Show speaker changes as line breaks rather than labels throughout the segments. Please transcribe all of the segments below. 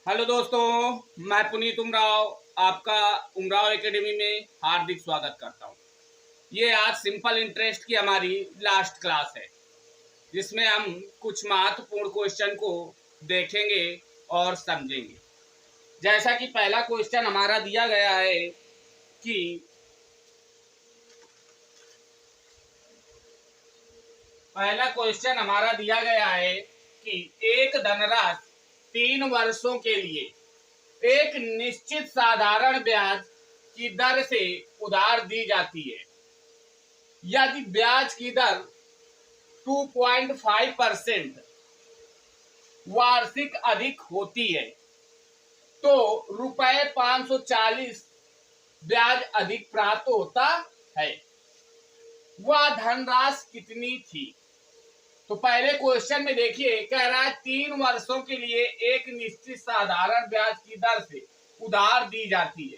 Hello दोस्तों, मैं पुनीत उमराव आपका उमराव एकेडमी में हार्दिक स्वागत करता हूँ। ये आज सिंपल इंटरेस्ट की हमारी लास्ट क्लास है, जिसमें हम कुछ महत्वपूर्ण क्वेश्चन को देखेंगे और समझेंगे। जैसा कि पहला क्वेश्चन हमारा दिया गया है कि एक धनराशि 3 वर्षों के लिए एक निश्चित साधारण ब्याज की दर से उधार दी जाती है। यदि ब्याज की दर 2.5% वार्षिक अधिक होती है तो रुपए 540 ब्याज अधिक प्राप्त होता है। वह धनराशि कितनी थी? तो पहले क्वेश्चन में देखिए, कह रहा है 3 वर्षों के लिए एक निश्चित साधारण ब्याज की दर से उधार दी जाती है।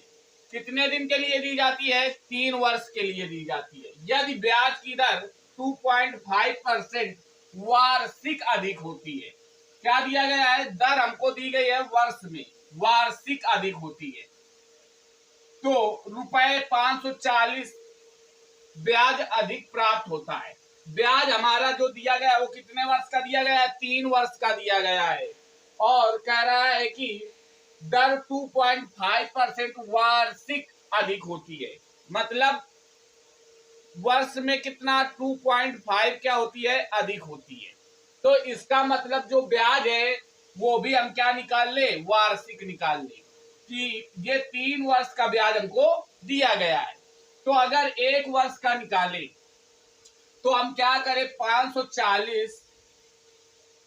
कितने दिन के लिए दी जाती है? 3 वर्ष के लिए दी जाती है। यदि ब्याज की दर 2.5% वार्षिक अधिक होती है। क्या दिया गया है? दर हमको दी गई है वर्ष में, वार्षिक अधिक होती है तो रुपए 540 ब्याज अधिक प्राप्त होता है। ब्याज हमारा जो दिया गया है वो कितने वर्ष का दिया गया है? 3 वर्ष का दिया गया है। और कह रहा है कि दर 2.5% वार्षिक अधिक होती है। मतलब वर्ष में कितना? 2.5 क्या होती है? अधिक होती है। तो इसका मतलब जो ब्याज है वो भी हम क्या निकाल ले? वार्षिक निकाल ले कि ये 3 वर्ष का ब्याज हमको दिया गया है। तो अगर 1 वर्ष का निकाले तो हम क्या करें? 540,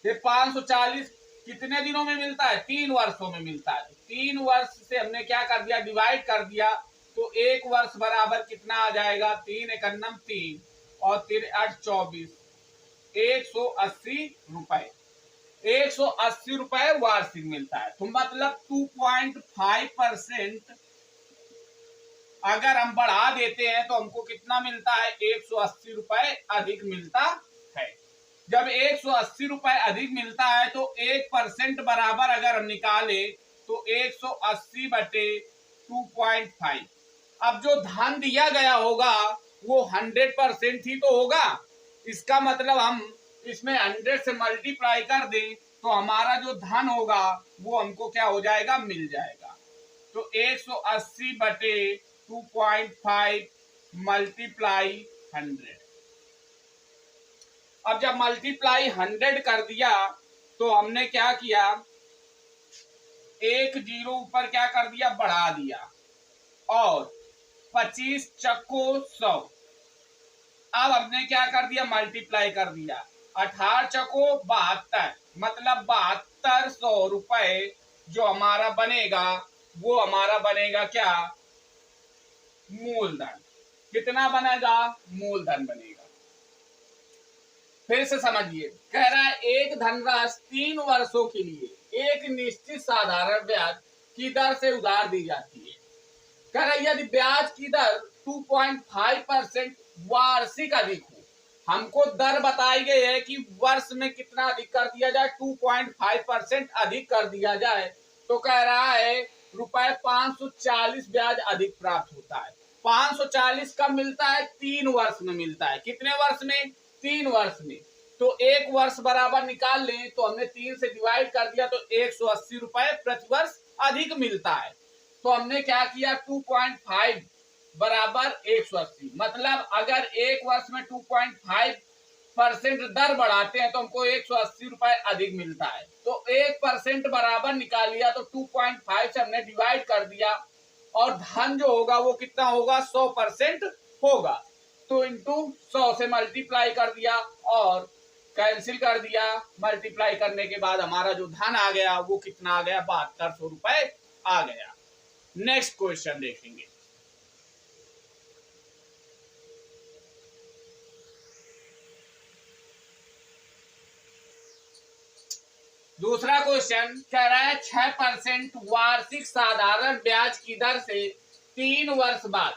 ये 540 कितने दिनों में मिलता है? 3 वर्षों में मिलता है। 3 वर्ष से हमने क्या कर दिया? डिवाइड कर दिया। तो 1 वर्ष बराबर कितना आ जाएगा? 3 एकन्नम 3 और 3 8 24, 180 रुपए। 180 रुपए वार्षिक मिलता है। तो मतलब 2.5% अगर हम बढ़ा देते हैं तो हमको कितना मिलता है? 180 रुपए अधिक मिलता है। जब 180 रुपए अधिक मिलता है तो 1% बराबर अगर हम निकाले तो 180 बटे 2.5। अब जो धन दिया गया होगा वो 100% ही तो होगा। इसका मतलब हम इसमें 100 से मल्टीप्लाई कर दें तो हमारा जो धन होगा वो हमको क्या हो जाएगा? मिल जाएगा। तो 180 बटे 2.5 मल्टीप्लाई 100। अब जब मल्टीप्लाई 100 कर दिया तो हमने क्या किया? एक जीरो ऊपर क्या कर दिया? बढ़ा दिया। और 25 चक्को 100। अब हमने क्या कर दिया? मल्टीप्लाई कर दिया। 18 चक्को 72, मतलब 7200 रुपए जो हमारा बनेगा वो हमारा बनेगा क्या? मूलधन। कितना बनेगा? मूलधन बनेगा। फिर से समझिए, कह रहा है एक धनराशि 3 वर्षों के लिए एक निश्चित साधारण ब्याज की दर से उधार दी जाती है। कह रहा है यदि ब्याज की दर 2.5% वार्षिक अधिक हो, हमको दर बताई गई है कि वर्ष में कितना अधिक कर दिया जाए? 2.5% अधिक कर दिया जाए तो कह रहा है रुपए 540 ब्याज अधिक प्राप्त होता है। 540 कब मिलता है? 3 वर्ष में मिलता है। कितने वर्ष में? 3 वर्ष में। तो 1 वर्ष बराबर निकाल लें तो हमने 3 से डिवाइड कर दिया तो 180 रुपए प्रति वर्ष अधिक मिलता है। तो हमने क्या किया? 2.5 बराबर 180। मतलब अगर 1 वर्ष में 2.5% दर बढ़ाते हैं तो हमको 180 रुपए अधिक मिलता है। तो 1% बराबर निकाल लिया तो 2.5 से हमने डिवाइड कर दिया और धन जो होगा वो कितना होगा? 100% होगा। तो इंटू 100 से मल्टीप्लाई कर दिया और कैंसिल कर दिया। मल्टीप्लाई करने के बाद हमारा जो धन आ गया वो कितना आ गया? 7200 रुपए आ गया। नेक्स्ट क्वेश्चन देखेंगे। दूसरा क्वेश्चन कह रहा है 6% वार्षिक साधारण ब्याज की दर से 3 वर्ष बाद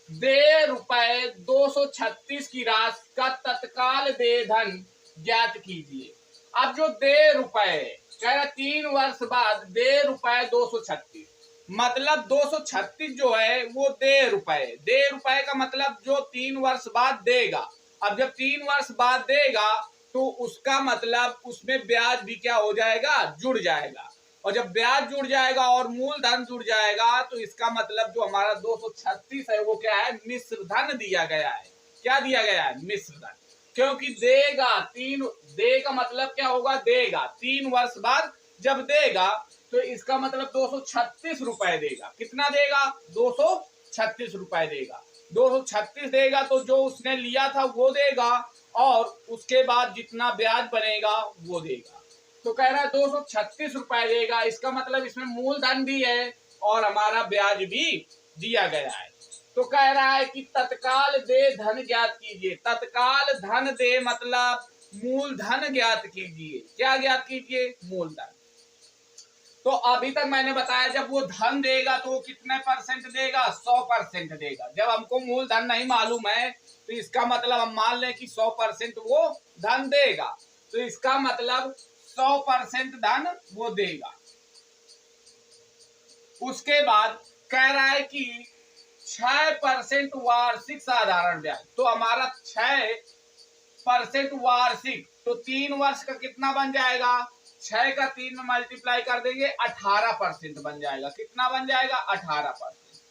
देय रुपए 236 की राशि का तत्काल देय धन ज्ञात कीजिए। अब जो दे रुपए कह रहा 3 वर्ष बाद दे रुपए 236, मतलब 236 जो है वो दे रुपए का मतलब जो 3 वर्ष बाद देगा। अब जब 3 वर्ष बाद देगा तो उसका मतलब उसमें ब्याज भी क्या हो जाएगा, जुड़ जाएगा। और जब ब्याज जुड़ जाएगा और मूलधन जुड़ जाएगा तो इसका मतलब जो हमारा 236 है वो क्या है, मिश्र धन दिया गया है। क्या दिया गया है, मिश्र धन। क्योंकि देगा तीन, दे का मतलब क्या होगा, देगा 3 वर्ष बाद जब देगा तो इसका मतलब 236 रुपए देगा। कितना देगा, 236 रुपए देगा। 236 देगा तो जो उसने लिया था वो देगा और उसके बाद जितना ब्याज बनेगा वो देगा। तो कह रहा है 236 रुपए देगा, इसका मतलब इसमें मूलधन भी है और हमारा ब्याज भी दिया गया है। तो कह रहा है कि तत्काल दे धन ज्ञात कीजिए। तत्काल धन दे मतलब मूलधन ज्ञात कीजिए। क्या ज्ञात कीजिए, मूलधन। तो अभी तक मैंने बताया जब वो धन देगा तो वो कितने परसेंट देगा, 100% देगा। जब हमको मूलधन नहीं मालूम है तो इसका मतलब हम मान लें कि 100% वो धन देगा, तो इसका मतलब 100% धन वो देगा। उसके बाद कह रहा है कि 6% वार्षिक साधारण ब्याज। तो हमारा 6% वार्षिक, तो 3 वर्ष का कितना बन जाएगा, 6 का 3 में मल्टीप्लाई कर देंगे 18% बन जाएगा। कितना बन जाएगा, 18%।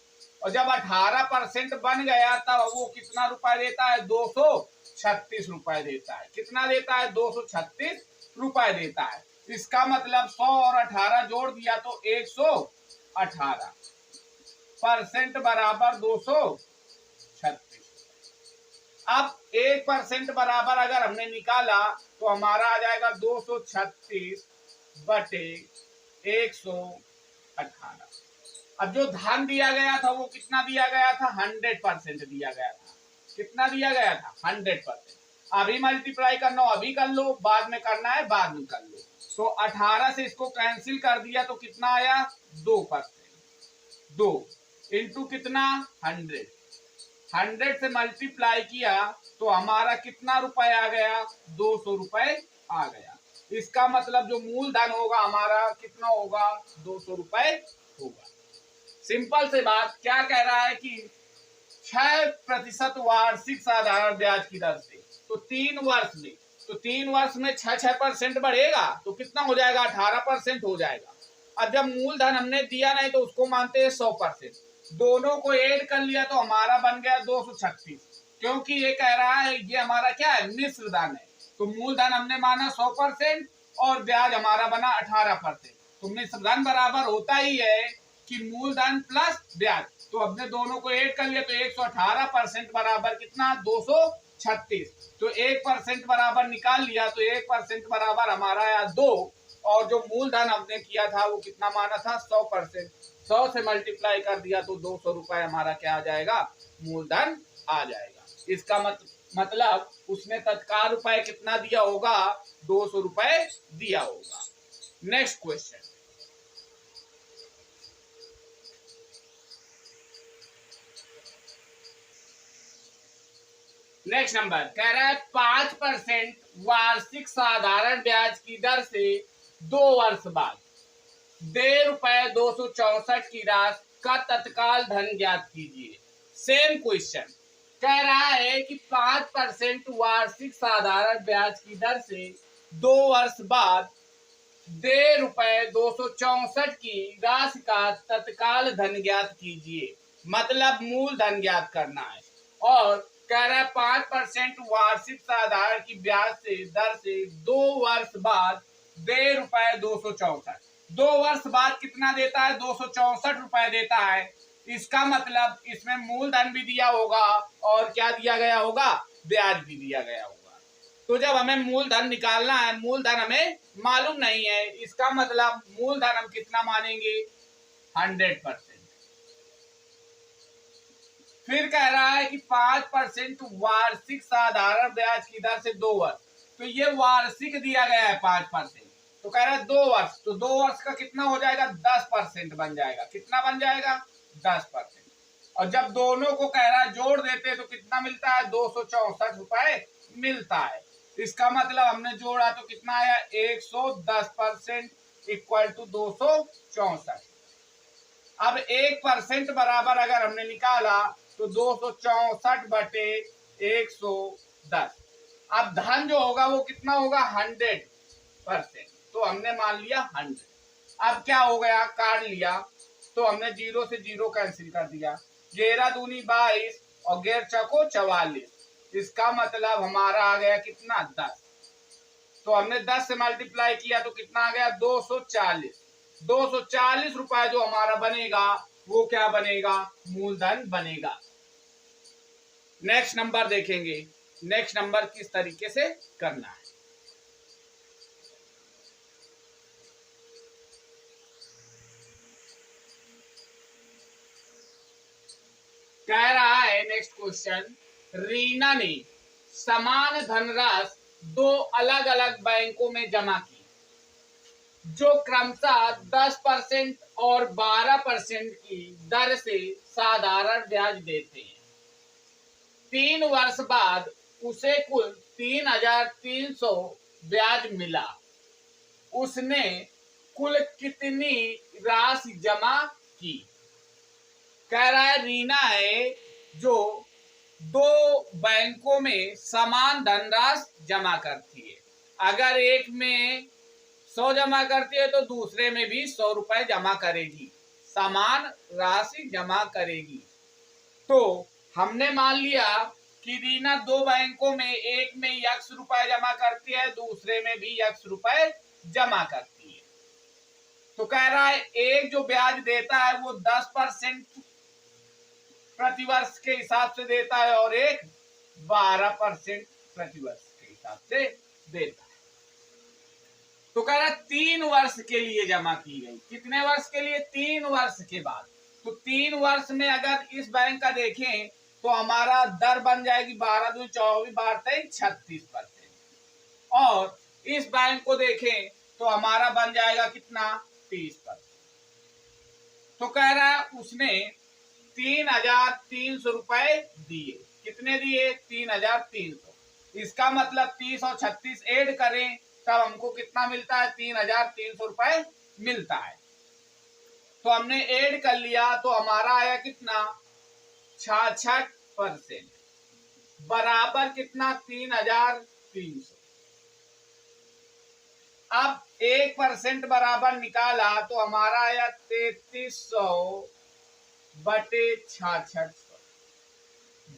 और जब 18% बन गया तब वो कितना रुपए देता है, 236 रुपए देता है। कितना देता है, 236 रुपए देता है। इसका मतलब 100 और 18 जोड़ दिया तो 118% बराबर 236। अब 1% बराबर अगर हमने निकाला तो हमारा आ जाएगा 236 बटे 118। अब जो धन दिया गया था वो कितना दिया गया था, 100% दिया गया था। कितना दिया गया था, 100%। अभी मल्टीप्लाई करना हो अभी कर लो, बाद में करना है बाद में कर लो। तो 18 से इसको कैंसिल कर दिया तो कितना आया, 2%। 2 इंटू कितना, 100 से मल्टीप्लाई किया तो हमारा कितना रुपए आ गया, 200 रुपए आ गया। इसका मतलब जो मूलधन होगा हमारा कितना होगा, 200 रुपए होगा। सिंपल से बात। क्या कह रहा है कि 6% वार्षिक साधारण ब्याज की दर से, तो 3 वर्ष में, तो 3 वर्ष में 6% बढ़ेगा तो कितना हो जाएगा, 18% हो जाएगा। अब जब मूलधन हमने दिया नहीं तो उसको मानते हैं 100%। दोनों को ऐड कर लिया तो हमारा बन गया 236। क्योंकि ये कह रहा है ये हमारा क्या है, मिश्र धन है। तो मूलधन हमने माना 100% और ब्याज हमारा बना 18%। तो मिश्र धन बराबर होता ही है कि मूलधन प्लस ब्याज। तो हमने दोनों को ऐड कर लिया तो 118% बराबर कितना, 236। तो 1% बराबर निकाल लिया तो 1% बराबर हमारा आया 2। और जो मूलधन हमने किया था वो कितना माना था, 100%। 100 से मल्टीप्लाई कर दिया तो 200 रुपए हमारा क्या आ जाएगा, मूलधन आ जाएगा। इसका मतलब उसने तत्काल रुपए कितना दिया होगा, 200 रुपए दिया होगा। Next question. नेक्स्ट नंबर कह रहा है 5% वार्षिक साधारण ब्याज की दर से 2 वर्ष बाद दे रुपए 264 की राशि का तत्काल धन ज्ञात कीजिए। Same question. कह रहा है कि 5% वार्षिक साधारण ब्याज की दर से 2 वर्ष बाद दे रुपए 264 की राशि का तत्काल धन ज्ञात कीजिए। मतलब मूलधन ज्ञात करना है। और कह रहा है 5% वार्षिक साधारण की ब्याज से दर से 2 वर्ष बाद दे रुपए 264। 2 वर्ष बाद कितना देता है, 264 रुपए देता है। इसका मतलब इसमें मूलधन भी दिया होगा और क्या दिया गया होगा, ब्याज भी दिया गया होगा। तो जब हमें मूलधन निकालना है, मूलधन हमें मालूम नहीं है, इसका मतलब मूलधन हम कितना मानेंगे, 100%। फिर कह रहा है कि 5% वार्षिक साधारण ब्याज की दर से 2 वर्ष। तो ये वार्षिक दिया गया है 5%। तो कह रहा है 2 वर्ष, तो 2 वर्ष का कितना हो जाएगा, 10% बन जाएगा। कितना बन जाएगा, 10%। और जब दोनों को कह रहा है जोड़ देते तो कितना मिलता है, 264 रुपए मिलता है। इसका मतलब हमने जोड़ा तो कितना आया 110% इक्वल टू 264। अब 1% बराबर अगर हमने निकाला तो 264 बटे 110। अब धन जो होगा वो कितना होगा 100%, तो हमने मान लिया 100। अब क्या हो गया, काट लिया तो हमने 0 से 0 कैंसिल कर दिया। 11 दूनी 22 और 11 चौको 44। इसका मतलब हमारा आ गया कितना 10। तो हमने 10 से मल्टीप्लाई किया तो कितना आ गया 240। 240 रुपए जो हमारा बनेगा वो क्या बनेगा, मूलधन बनेगा। नेक्स्ट नंबर देखेंगे, नेक्स्ट नंबर किस तरीके से करना है। कह रहा है नेक्स्ट क्वेश्चन, रीना ने समान धनराशि दो अलग अलग बैंकों में जमा की जो क्रमशः 10% और 12% की दर से साधारण ब्याज देते हैं। 3 वर्ष बाद उसे कुल 3,300 ब्याज मिला। उसने कुल कितनी राशि जमा की। कह रहा है रीना है जो दो बैंकों में समान धनराशि जमा करती है। अगर एक में 100 जमा करती है तो दूसरे में भी 100 रुपए जमा करेगी, समान राशि जमा करेगी। तो हमने मान लिया कि रीना दो बैंकों में, एक में x रुपए जमा करती है, दूसरे में भी x रुपए जमा करती है। तो कह रहा है एक जो ब्याज देता है वो 10% प्रतिवर्ष के हिसाब से देता है और एक 12% प्रतिवर्ष के हिसाब से देता है। तो कह रहा 3 वर्ष के लिए जमा की गई। कितने वर्ष के लिए, 3 वर्ष के बाद। तो 3 वर्ष में अगर इस बैंक का देखें तो हमारा दर बन जाएगी 12 दूनी 24, 12 36%। और इस बैंक को देखें तो हमारा बन जाएगा कितना 30%। तो कह रहा है उसने 3,300 रुपए दिए। कितने दिए, 3,300। इसका मतलब 30 और 36 ऐड करें तब हमको कितना मिलता है, 3,300 रुपए मिलता है। तो हमने ऐड कर लिया तो हमारा आया कितना 66% बराबर कितना 3,300। अब 1% बराबर निकाला तो हमारा आया 3,300 बटे 6600।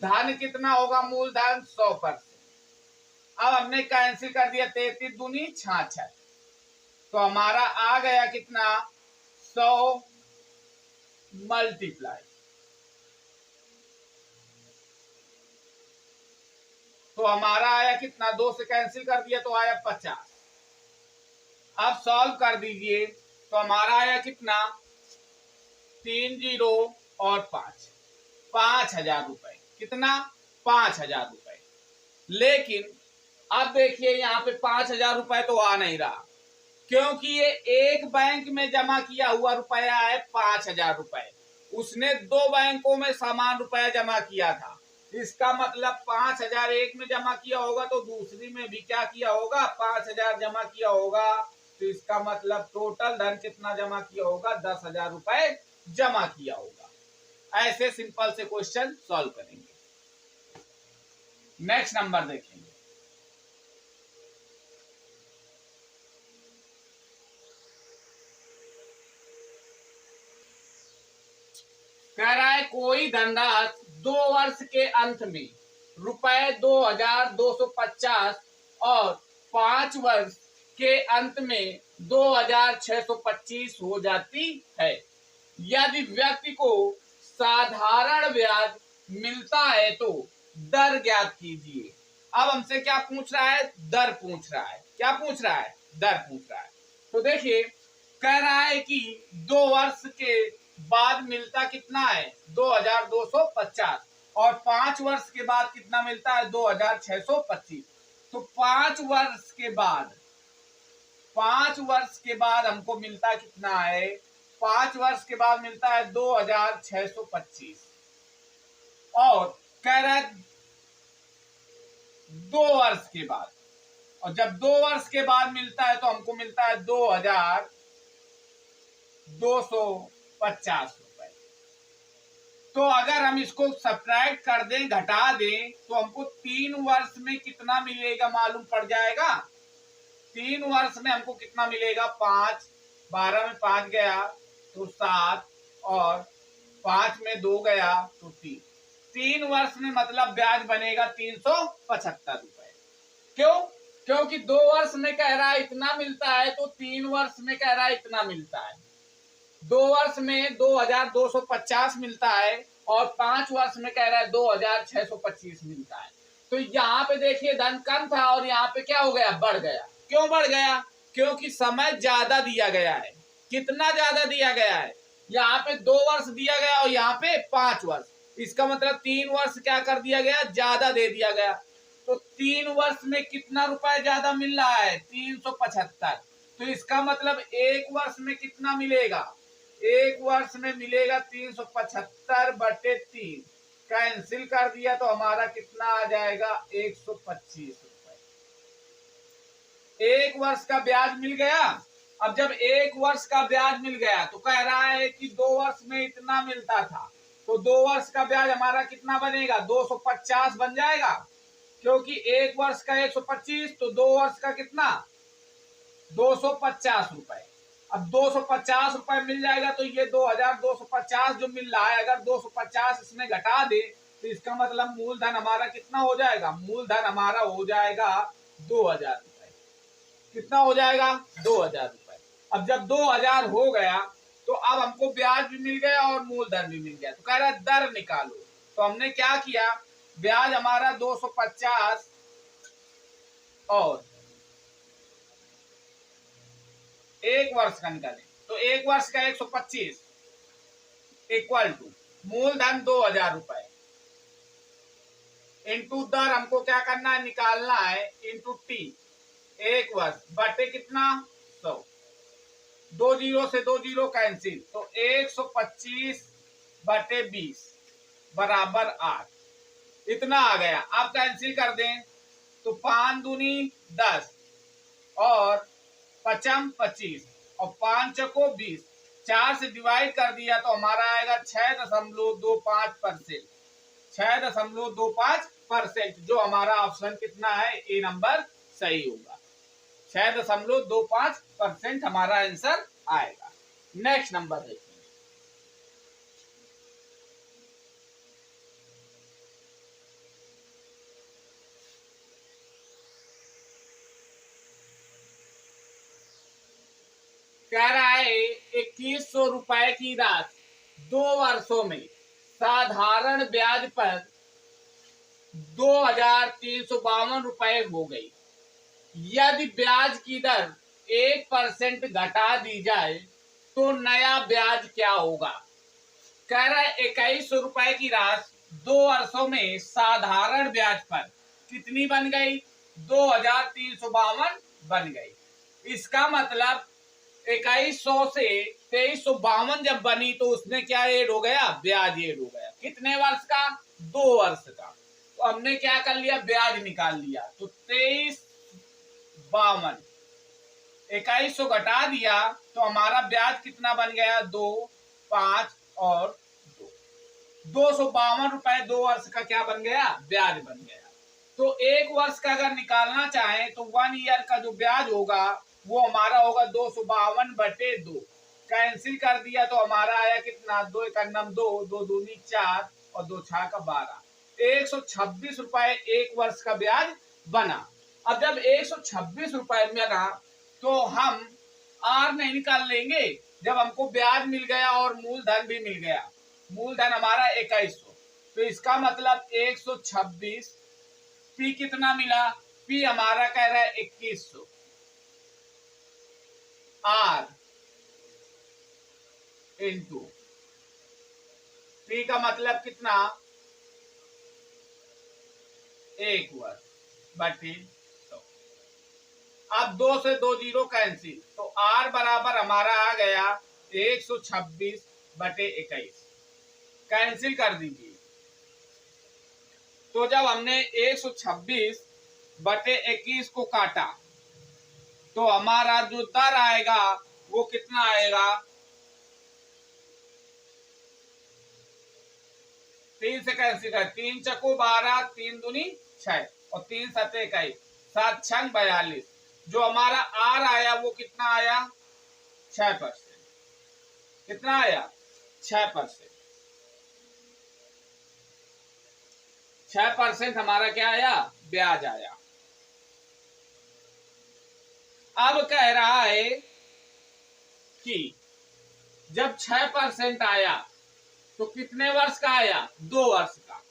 धन कितना होगा, मूलधन 100%। अब हमने कैंसिल कर दिया, 33 दूनी 66। तो हमारा आ गया कितना 100 मल्टीप्लाई। तो हमारा आया कितना, 2 से कैंसिल कर दिया तो आया 50। अब सॉल्व कर दीजिए तो हमारा आया कितना 3 0 और 5,000 रुपए। कितना 5,000 रुपए। लेकिन अब देखिए यहाँ पे 5,000 रुपए तो आ नहीं रहा क्योंकि ये एक बैंक में जमा किया हुआ रुपया है 5,000 रुपए। उसने दो बैंकों में समान रुपया जमा किया था। इसका मतलब 5,000 एक में जमा किया होगा तो दूसरी में भी क्या किया होगा 5,000 जमा किया होगा। तो इसका मतलब टोटल धन कितना जमा किया होगा 10,000 रुपए जमा किया होगा। ऐसे सिंपल से क्वेश्चन सॉल्व करेंगे। नेक्स्ट नंबर देखेंगे। कह रहा है कोई धनराशि 2 वर्ष के अंत में रुपए 2,250 और 5 वर्ष के अंत में 2,625 हो जाती है। यदि व्यक्ति को साधारण ब्याज मिलता है तो दर ज्ञात कीजिए। अब हमसे क्या पूछ रहा है, दर पूछ रहा है। क्या पूछ रहा है, दर पूछ रहा है। तो देखिए कह रहा है कि 2 वर्ष के बाद मिलता कितना है 2,250 और 5 वर्ष के बाद कितना मिलता है 2,625। तो 5 वर्ष के बाद हमको मिलता कितना है, 5 वर्ष के बाद मिलता है 2,625। और कह रहा है 2 वर्ष के बाद, और जब 2 वर्ष के बाद मिलता है तो हमको मिलता है 2250 रुपए। तो अगर हम इसको सब्ट्रैक्ट कर दें, घटा दें, तो हमको 3 वर्ष में कितना मिलेगा मालूम पड़ जाएगा। 3 वर्ष में हमको कितना मिलेगा, 5, 12 में 5 गया तो 7, और 5 में 2 गया तो 3। 3 वर्ष में मतलब ब्याज बनेगा 375 रुपए। क्यों? क्योंकि 2 वर्ष में कह रहा है इतना मिलता है, तो 3 वर्ष में कह रहा है इतना मिलता है। 2 वर्ष में 2250 मिलता है, और 5 वर्ष में कह रहा है 2625 मिलता है। तो यहाँ पे देखिए धन कम था और यहाँ पे क्या हो गया, बढ़ गया। क्यों बढ़ गया? क्योंकि समय ज्यादा दिया गया है। कितना ज्यादा दिया गया है? यहाँ पे 2 वर्ष दिया गया और यहाँ पे 5 वर्ष। इसका मतलब 3 वर्ष क्या कर दिया गया, ज्यादा दे दिया गया। तो 3 वर्ष में कितना रुपए ज्यादा मिल रहा है, 375। तो इसका मतलब 1 वर्ष में कितना मिलेगा, 1 वर्ष में मिलेगा 375/3। कैंसिल कर दिया तो हमारा कितना आ जाएगा, 125 रुपए। 1 वर्ष का ब्याज मिल गया। अब जब 1 वर्ष का ब्याज मिल गया तो कह रहा है कि 2 वर्ष में इतना मिलता था, तो 2 वर्ष का ब्याज हमारा कितना बनेगा, 250 बन जाएगा। क्योंकि 1 वर्ष का 125, तो 2 वर्ष का कितना, 250 रुपए। अब 250 रुपए मिल जाएगा, तो ये 2250 जो मिल रहा है, अगर 250 इसमें घटा दे तो इसका मतलब मूलधन हमारा कितना हो जाएगा, मूलधन हमारा हो जाएगा 2000 रुपए। कितना हो जाएगा, 2000 रुपए। अब जब 2000 हो गया तो अब हमको ब्याज भी मिल गया और मूलधन भी मिल गया। तो कह रहा है दर निकालो। तो हमने क्या किया, ब्याज हमारा 250 और 1 वर्ष का निकाले, तो 1 वर्ष का 125 इक्वल टू मूलधन 2000 रुपए इंटू दर हमको क्या करना है, निकालना है, इंटू टी। 1 वर्ष बटे कितना, 100। 2 जीरो से 2 जीरो कैंसिल, तो 125/20 बराबर 8। इतना आ गया। आप कैंसिल कर दें तो 5 दूनी 10 और 5 25 और 5 चौको 20। 4 से डिवाइड कर दिया तो हमारा आएगा 6.25%। 6.25%, जो हमारा ऑप्शन कितना है, ए नंबर सही होगा। 6.25% हमारा आंसर आएगा। नेक्स्ट नंबर देखिए। कह रहा है 2100 रुपए की राशि 2 वर्षों में साधारण ब्याज पर 2352 रुपए हो गई। यदि ब्याज की दर 1% घटा दी जाए तो नया ब्याज क्या होगा। कह रहा है 2100 रुपए की राशि 2 वर्षों में साधारण ब्याज पर कितनी बन गई, 2352 बन गई। इसका मतलब 2100 से 2352 जब बनी तो उसमें क्या ऐड हो गया, ब्याज ऐड हो गया। कितने वर्ष का, 2 वर्ष का। तो हमने क्या कर लिया, ब्याज निकाल लिया। तो 2352 2100 घटा दिया तो हमारा ब्याज कितना बन गया, 2, 5 और 2। 252 रुपए 2 वर्ष का क्या बन गया, ब्याज बन गया। तो 1 वर्ष का अगर निकालना चाहें तो 1 ईयर का जो ब्याज होगा वो हमारा होगा 252/2। कैंसिल कर दिया तो हमारा आया कितना, 2 1 2, 2 दूनी 4 और 2 6 12। 126 रुपए 1 वर्ष का ब्याज बना। अब जब 126 रुपए बना तो हम आर नहीं निकाल लेंगे, जब हमको ब्याज मिल गया और मूलधन भी मिल गया। मूलधन हमारा 2100, तो इसका मतलब 126, पी कितना मिला, पी हमारा कह रहा है 2100, आर इंटू पी का मतलब कितना, 1 वर्ष बटे 100। अब 2 से 2 जीरो कैंसिल, तो आर बराबर हमारा आ गया 126/21। कैंसिल कर दीजिए। तो जब हमने 126 बटे 21 को काटा तो हमारा जो दर आएगा वो कितना आएगा, 3 से कैंसिल कर, 3 चको 12, 3 दूनी 6 और 3 सते 21, 7 छंग 42। जो हमारा आर आया वो कितना आया, 6%। कितना आया, 6%। 6% हमारा क्या आया, ब्याज आया। अब कह रहा है कि जब 6% आया तो कितने वर्ष का आया, 2 वर्ष का।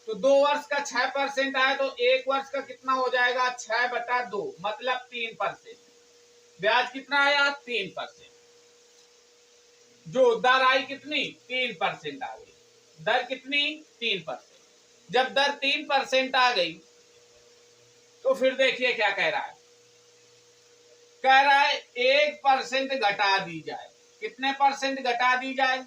तो 2 वर्ष का 6% आया तो 1 वर्ष का कितना हो जाएगा, 6/2 मतलब 3%। ब्याज कितना आया, 3%। जो दर आई कितनी, 3% आ गई। दर कितनी, 3%। जब दर 3% आ गई तो फिर देखिए क्या कह रहा है, कह रहा है 1% घटा दी जाए। कितने परसेंट घटा दी जाए,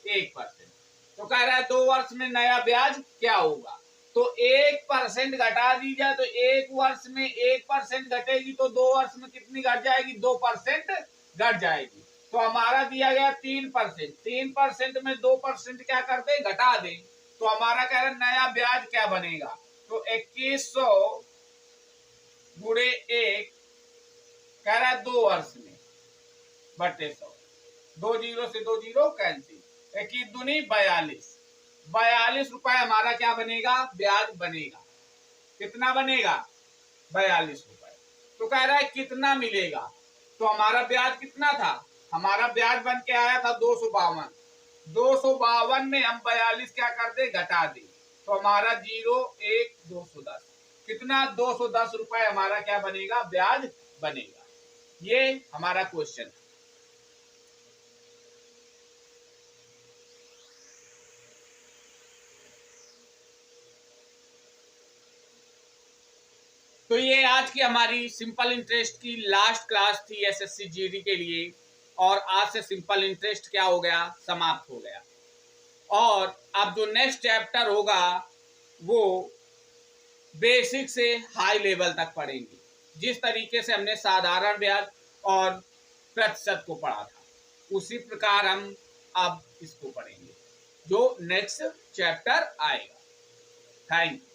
1%। तो कह रहा है 2 वर्ष में नया ब्याज क्या होगा, तो 1% घटा दी जाए तो 1 वर्ष में 1% घटेगी तो 2 वर्ष में कितनी घट जाएगी, 2% घट जाएगी। तो हमारा दिया गया 3%, 3% में 2% क्या कर दे, घटा दे। तो हमारा कह रहा है नया ब्याज क्या बनेगा, तो 2100 गुणे 1 कह रहा है 2 वर्ष में बटे 100। 2 जीरो से 2 जीरो कैंसिल, 21 दूनी 42, 42 रुपए हमारा क्या बनेगा, ब्याज बनेगा। कितना बनेगा, 42 रुपए। तो कह रहा है कितना मिलेगा, तो हमारा ब्याज कितना था, हमारा ब्याज बन के आया था 252। 252 में हम 42 क्या कर दे, घटा दे, तो हमारा 0 1 210 कितना, 210 रुपए हमारा क्या बनेगा, ब्याज बनेगा। ये हमारा क्वेश्चन। तो ये आज की हमारी सिंपल इंटरेस्ट की लास्ट क्लास थी एसएससी जीडी के लिए, और आज से सिंपल इंटरेस्ट क्या हो गया, समाप्त हो गया। और अब जो नेक्स्ट चैप्टर होगा वो बेसिक से हाई लेवल तक पढ़ेंगे। जिस तरीके से हमने साधारण ब्याज और प्रतिशत को पढ़ा था उसी प्रकार हम अब इसको पढ़ेंगे जो नेक्स्ट चैप्टर आएगा। Thank you.